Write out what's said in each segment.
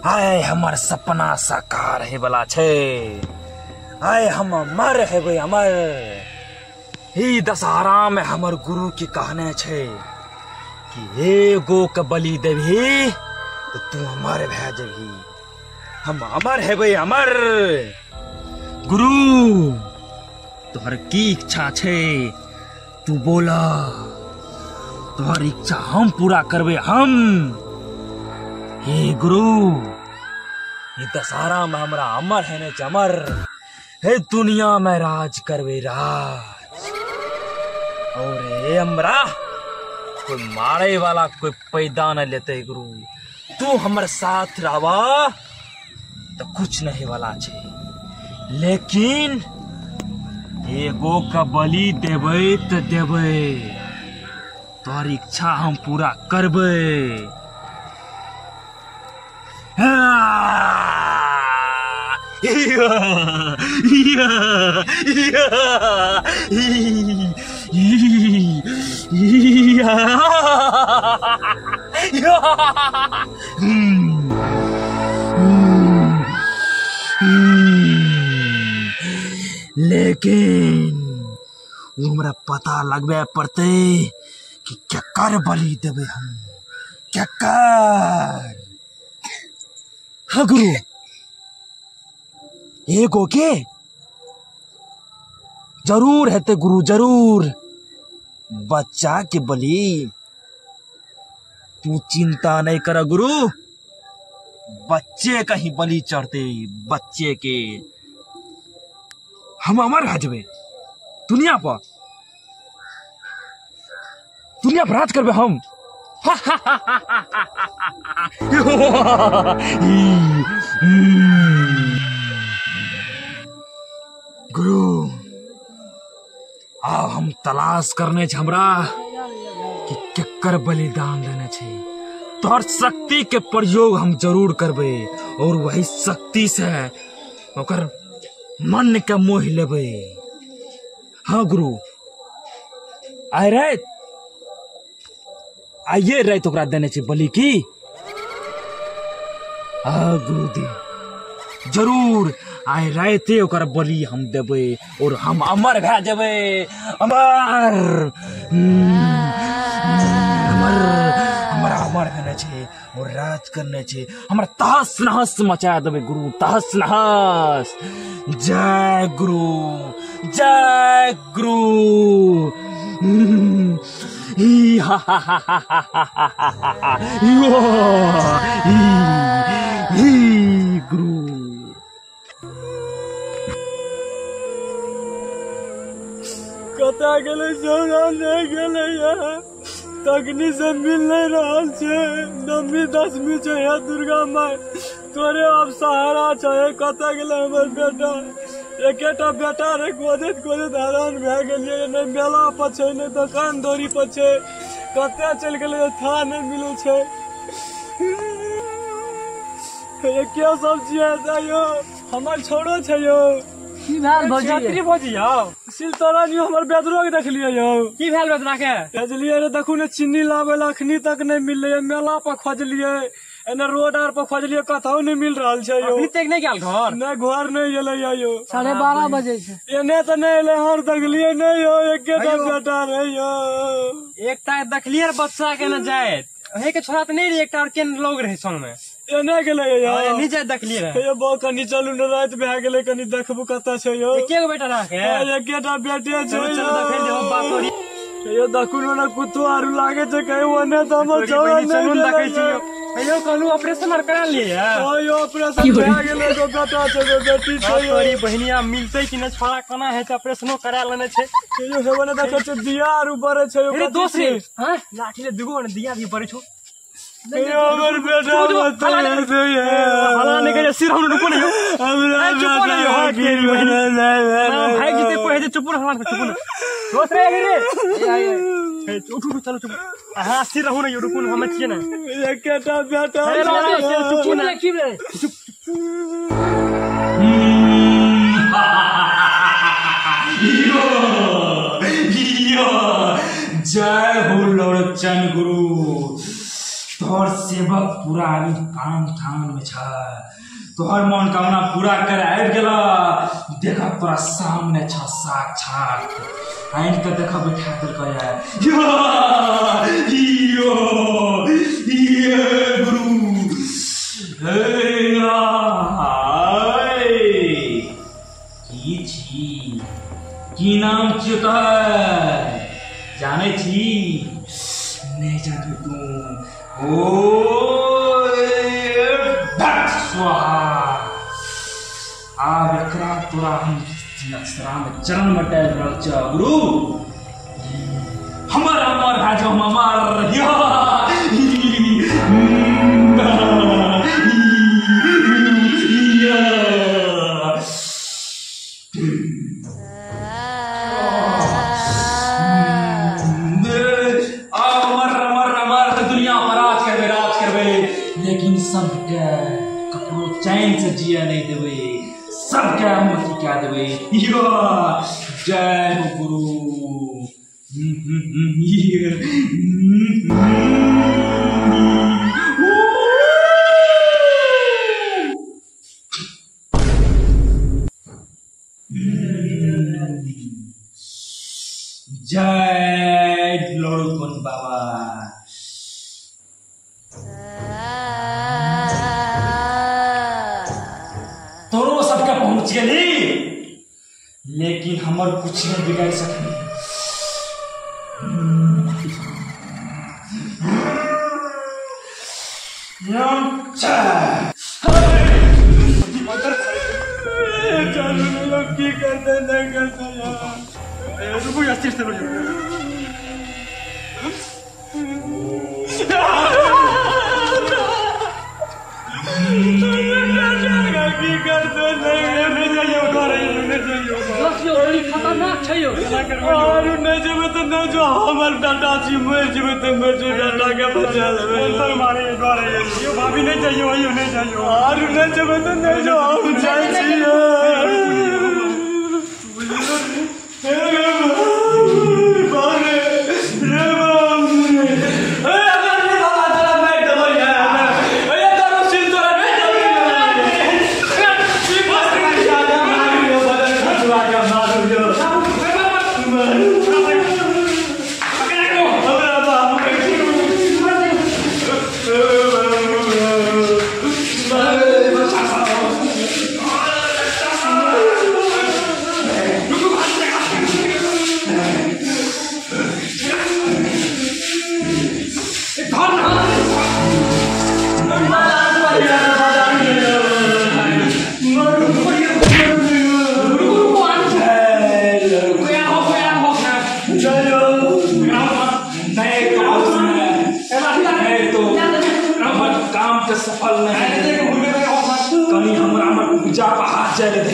आय हमार सपना साकार है बला छे। आय हम अमर है भाई अमर। ही दशहरा में हमर गुरु की कहने छे कि एगो के बलि देवी तो तू अमर भै जभी। हम अमर है भाई अमर। गुरु तोहर की इच्छा छे तू बोला, तोहर इच्छा हम पूरा करबे हम। हे गुरु ये दशहरा में हमरा अमर है ने चमर हे दुनिया में राज करवे राज। और हे हमरा कोई मारे वाला कोई पैदा न लेते गुरु। तू हमर साथ रहा तो कुछ नहीं वाला छे, लेकिन एगो का बलि देवे तो देवे, तोहर इच्छा हम पूरा करबे। लेकिन हमरा पता लगबे पड़ते कि क्या कर बलि देवे हम, क्या कर। हाँ गुरु एगो के जरूर है ते गुरु जरूर। बच्चा के बलि तू चिंता नहीं कर गुरु, बच्चे का ही बलि चढ़ते बच्चे के। हम अमर हजबे दुनिया पर राज करबे हम। गुरु अब हम तलाश करने छ हमरा कि केकर बलिदान देने छे। तोहर शक्ति के प्रयोग हम जरूर करबे और वही शक्ति से ओकर मन के मोह लेबे। हाँ गुरु आय रात आइए रात ओकरा देने छे बलि की। हाँ गुरु दी जरूर आय राते ओकर बलि हम देबे और हम अमर भै जेबे। अमर अमर हमरा अमर होने छे और राज करने छे। हमरा तहस नहस मचा देबे गुरु, तहस नहस। जय गुरु जय गुरु। हा हा हा हा हा हा गुरु। कता गेले सोना नहीं गेले यार, तकनी से मिल नहीं रहा छे। 9वीं 10वीं छे या दुर्गा माई तोरे अब सहारा छे। कता गेले हमर बेटा, एकेटा बेटा रे गोदे हैरान भै गेलिए। नहीं मेला पर छे नहीं दुकान दौरी पर छे, कते चल गेले था नहीं मिले छे। ये क्या सब्जी है यो, हमर छोड़ो छे यो। की भेल भौजी भौजी यो सिलतोरा नियो हमर बेदरो के देखलिए यो। की भेल बेदरा के भेजलिए रे, देखू ने चीनी लावे ला अखनी तक नहीं मिलले। मेला पर खोजलिए, एने रोड आर पर खोजलिए, कतौ नहीं मिल रहल छै यो। अभी तक नहीं गेल घर? नहीं घर नहीं गेले यो। 12:30 बजे छै। एने त नहीं एले हर देखलिए नहीं यो। एकेटा बेटा रे यो। एकटा देखलिए बच्चा के न जाए हे के छोरा त नहीं रे, एकटा और केन लोग रहे संग में। एने गेले यो। नहीं जाए देखलिए रे। ये बो कनी चलू न रात भै गेले, कनी देखबू कता छै यो। एकेगो बेटा रखे एकेटा बेटे छै। चल देखे देहो बात तोरी। यो देखू न कुत्तो आरु लागे छै कहीं ओने त हमर छोरा नहीं देखे छी यो। यो कहलू ऑपरेशन आर करा लिए यार। यो ऑपरेशन भै गेले तो बेटा छै तो बेटी छै यो। तोरी बहनिया मिलते कि न छोरा कोना है छै ऑपरेशनो करा लेने छै। यो हेवने देखे छै दिया आरु बरे छै यो। अरे दोस्त रे हां लाठी ले दुगो न दिया भी पड़े छो। यो हमर बेटा मत दे हला ने करे सिर हम रुको नहीं हमरा चुप नहीं हो तेरी बहन भाई जी ते कोहे चुप न हला चुप न दोस्त रे रे उठ चलो चुप। हां सिर रहू नहीं रुको हम छिए ना एकेटा बेटा चुप न की रे चुप। जय हो लोचन गुरु, तोहर सेवक पूरा अभी काम ठान में छ तोहर मनोकामना पूरा कर आबि गेला देखा तोरा सामने छ साक्षात आइन के देखा बैठा कर कया यो गुरु की नाम छियो तोहर जाने छी नहीं जाने तू ओ स्वाहा आब एकरा तोरा हम चरण में डाल रहल छ गुरु हमर हमर भाजो हमर लेकिन सबके ककरो चैन से जिया नहीं देवे सबके मुक्ति क्या देवे जय हो गुरु जय लोड़कुन बाबा तोरो सबके पहुंच गेली लेकिन हमर कुछ नहीं बिगाड़ सकली की करते नहीं करते रुको अस्थिर से बोलो खतरनाक छै यो और नहीं जेबे तो नहीं जो हमर डाटा छी मर जेबे तो मर जे डाटा के बचा लेबे अंतर मारे द्वारे यो भाभी नहीं चाहिए यो नहीं चाहिए और नहीं जेबे तो नहीं जो हम जाय छी सफल नहीं कहीं हमरा पूजा पहाड़ चले थे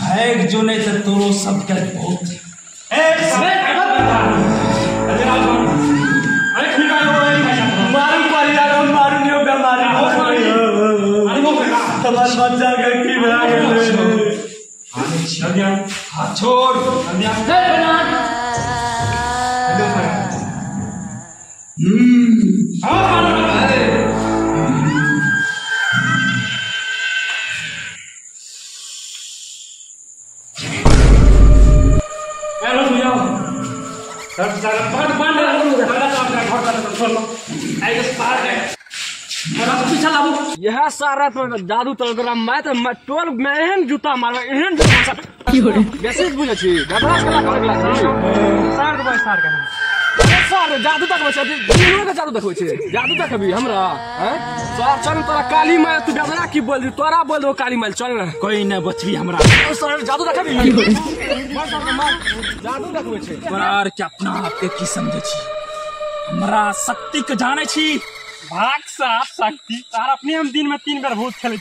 भाग जो नहीं थे तोरो सबके बहुत हाथ छोड़ यह सारा तो जादू तलग्राम मैं तो टोल में एहन जूता मारबे एहन जूता बेसिस बुझे छी गदरास कला कर गेला सार तो सार के सार जादू तक बचे दिनो के जादू देखो छे जादू तक भी हमरा हैं सार चल तोरा काली माय तू गदरा की बोल दी तोरा बोल दो काली माय चल ना कोई न बचबी हमरा सार जादू तक भी जादू देखो छे तोरा के अपना आप के की समझे छी हमरा शक्ति के जाने छी भाग साफ शक्ति तार अपने हम दिन में 3 बार भूत खेले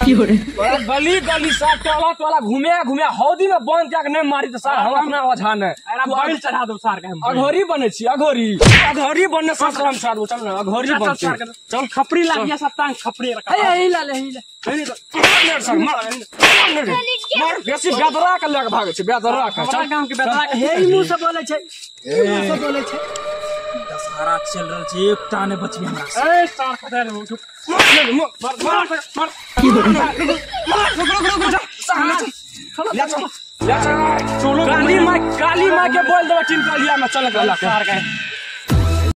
गली गली साथ टोला टोला घूमे घूमे हौदी में बंद जाके नहीं मारी तो सार हम अपना ओझान है बैल चढ़ा दो सार के हम अघोरी बने छी अघोरी बनने सब हम साथ चल ना अघोरी बन चल खपरी लागिया सप्ताह खपरी रखा ए ला ले मार बेसी बेदरा के लेके भागे छै बेदरा के चल गांव के बेदरा के हे मुंह से बोले छै दशहरा चल रहल छै एकटा ने बचबे हमरा ए सार खदे रे मार काली माँ के बोल दो चिंता लिया में चल गला सार के